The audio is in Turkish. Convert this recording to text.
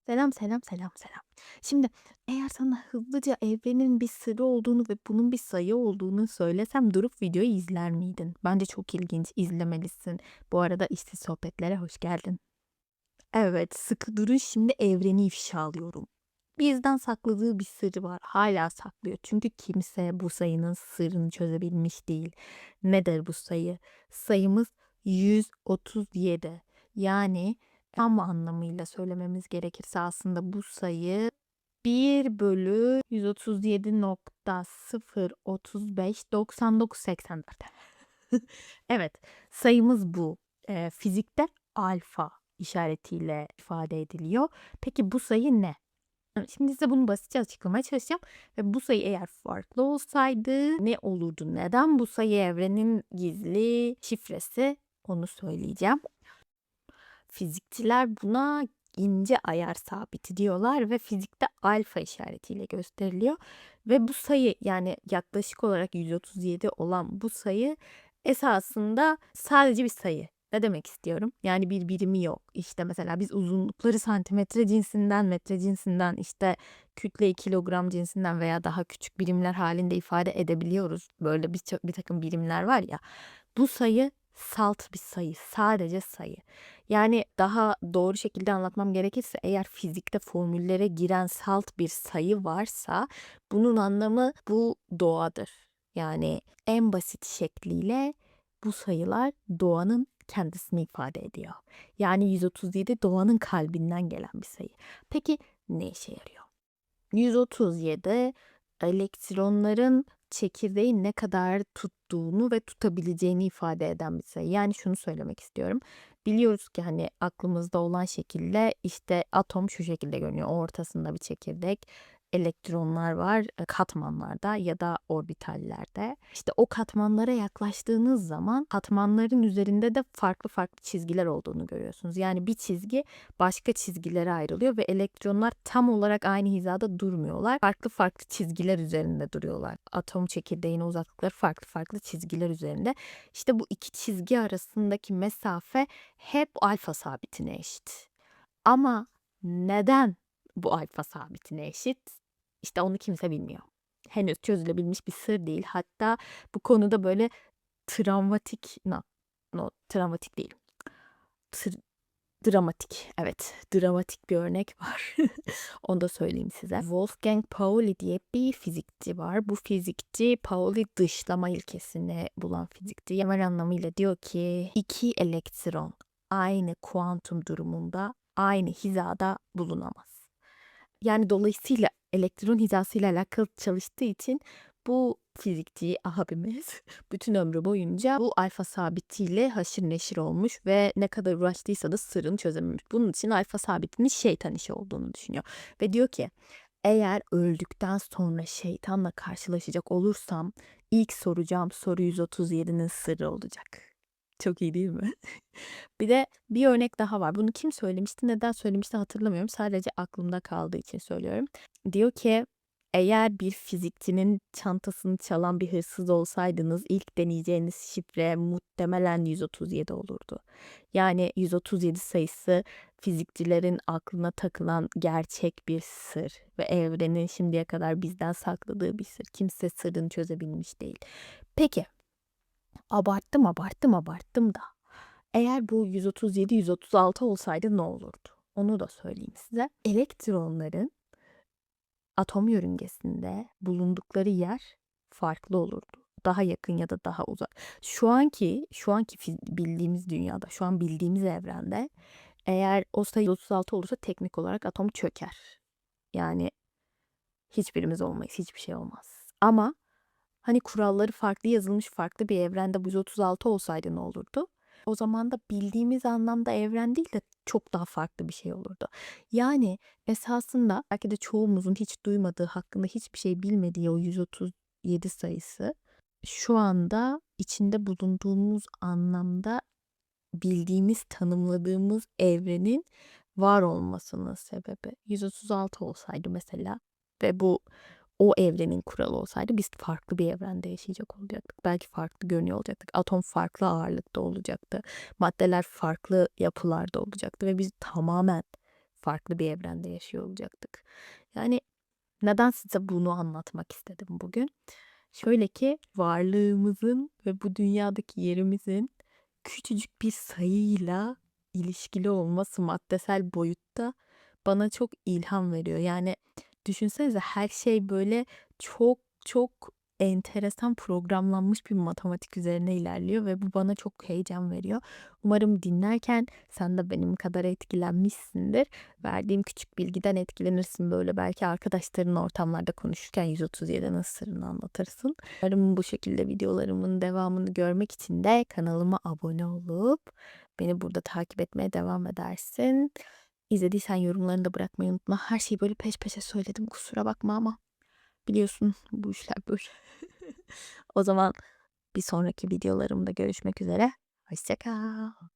Selam, selam, selam, selam. Şimdi eğer sana hızlıca evrenin bir sırrı olduğunu ve bunun bir sayı olduğunu söylesem durup videoyu izler miydin? Bence çok ilginç, izlemelisin. Bu arada işsiz sohbetlere hoş geldin. Evet, sıkı durun şimdi evreni ifşalıyorum. Bizden sakladığı bir sırrı var. Hala saklıyor. Çünkü kimse bu sayının sırrını çözebilmiş değil. Nedir bu sayı? Sayımız 137. Yani tam anlamıyla söylememiz gerekirse aslında bu sayı 1 bölü 137,035,99,84. Evet, sayımız bu. Fizikte alfa işaretiyle ifade ediliyor. Peki bu sayı ne? Şimdi size bunu basitçe açıklamaya çalışacağım ve bu sayı eğer farklı olsaydı ne olurdu? Neden bu sayı evrenin gizli şifresi? Onu söyleyeceğim. Fizikçiler buna ince ayar sabiti diyorlar ve fizikte alfa işaretiyle gösteriliyor. Ve bu sayı yani yaklaşık olarak 137 olan bu sayı esasında sadece bir sayı. Ne demek istiyorum? Yani bir birimi yok. İşte mesela biz uzunlukları santimetre cinsinden, metre cinsinden, işte kütleyi kilogram cinsinden veya daha küçük birimler halinde ifade edebiliyoruz. Böyle bir takım birimler var ya. Bu sayı salt bir sayı, sadece sayı. Yani daha doğru şekilde anlatmam gerekirse eğer fizikte formüllere giren salt bir sayı varsa bunun anlamı bu doğadır. Yani en basit şekliyle bu sayılar doğanın kendisini ifade ediyor. Yani 137 doğanın kalbinden gelen bir sayı. Peki ne işe yarıyor? 137 elektronların çekirdeği ne kadar tuttuğunu ve tutabileceğini ifade eden bir sayı. Yani şunu söylemek istiyorum. Biliyoruz ki hani aklımızda olan şekilde işte atom şu şekilde görünüyor. Ortasında bir çekirdek, elektronlar var katmanlarda ya da orbitallerde. İşte o katmanlara yaklaştığınız zaman katmanların üzerinde de farklı farklı çizgiler olduğunu görüyorsunuz. Yani bir çizgi başka çizgilere ayrılıyor ve elektronlar tam olarak aynı hizada durmuyorlar. Farklı farklı çizgiler üzerinde duruyorlar. Atom çekirdeğine uzaklıkları farklı farklı çizgiler üzerinde. İşte bu iki çizgi arasındaki mesafe hep alfa sabitine eşit. Ama neden bu alfa sabitine eşit? İşte onu kimse bilmiyor. Henüz çözülebilmiş bir sır değil. Hatta bu konuda böyle travmatik, travmatik değil. Dramatik, evet, dramatik bir örnek var. Onu da söyleyeyim size. Wolfgang Pauli diye bir fizikçi var. Bu fizikçi Pauli dışlama ilkesini bulan fizikçi. Genel anlamıyla diyor ki iki elektron aynı kuantum durumunda aynı hizada bulunamaz. Yani dolayısıyla elektron hizasıyla alakalı çalıştığı için bu fizikçi abimiz bütün ömrü boyunca bu alfa sabitiyle haşır neşir olmuş ve ne kadar uğraştıysa da sırrını çözememiş. Bunun için alfa sabitinin şeytan işi olduğunu düşünüyor. Ve diyor ki eğer öldükten sonra şeytanla karşılaşacak olursam ilk soracağım soru 137'nin sırrı olacak. Çok iyi değil mi? Bir de bir örnek daha var. Bunu kim söylemişti, neden söylemişti hatırlamıyorum. Sadece aklımda kaldığı için söylüyorum. Diyor ki eğer bir fizikçinin çantasını çalan bir hırsız olsaydınız ilk deneyeceğiniz şifre muhtemelen 137 olurdu. Yani 137 sayısı fizikçilerin aklına takılan gerçek bir sır ve evrenin şimdiye kadar bizden sakladığı bir sır. Kimse sırrını çözebilmiş değil. Peki, abarttım da. Eğer bu 137, 136 olsaydı ne olurdu? Onu da söyleyeyim size. Elektronların atom yörüngesinde bulundukları yer farklı olurdu. Daha yakın ya da daha uzak. Şu anki bildiğimiz dünyada, şu an bildiğimiz evrende eğer o sayı 136 olursa teknik olarak atom çöker. Yani hiçbirimiz olmayız, hiçbir şey olmaz. Ama hani kuralları farklı yazılmış farklı bir evrende bu 136 olsaydı ne olurdu? O zaman da bildiğimiz anlamda evren değil de çok daha farklı bir şey olurdu. Yani esasında belki de çoğumuzun hiç duymadığı, hakkında hiçbir şey bilmediği o 137 sayısı şu anda içinde bulunduğumuz anlamda bildiğimiz, tanımladığımız evrenin var olmasının sebebi. 136 olsaydı mesela ve bu o evrenin kuralı olsaydı biz farklı bir evrende yaşayacak olacaktık. Belki farklı görünüyor olacaktık. Atom farklı ağırlıkta olacaktı. Maddeler farklı yapılarda olacaktı ve biz tamamen farklı bir evrende yaşıyor olacaktık. Yani neden size bunu anlatmak istedim bugün? Şöyle ki varlığımızın ve bu dünyadaki yerimizin küçücük bir sayıyla ilişkili olması maddesel boyutta bana çok ilham veriyor. Yani düşünsenize her şey böyle çok çok enteresan programlanmış bir matematik üzerine ilerliyor ve bu bana çok heyecan veriyor. Umarım dinlerken sen de benim kadar etkilenmişsindir. Verdiğim küçük bilgiden etkilenirsin, böyle belki arkadaşların ortamlarda konuşurken 137'nin sırrını anlatırsın. Umarım bu şekilde videolarımın devamını görmek için de kanalıma abone olup beni burada takip etmeye devam edersin. İzlediysen yorumlarını da bırakmayı unutma. Her şeyi böyle peş peşe söyledim, kusura bakma ama biliyorsun bu işler böyle. O zaman bir sonraki videolarımda görüşmek üzere. Hoşça kal.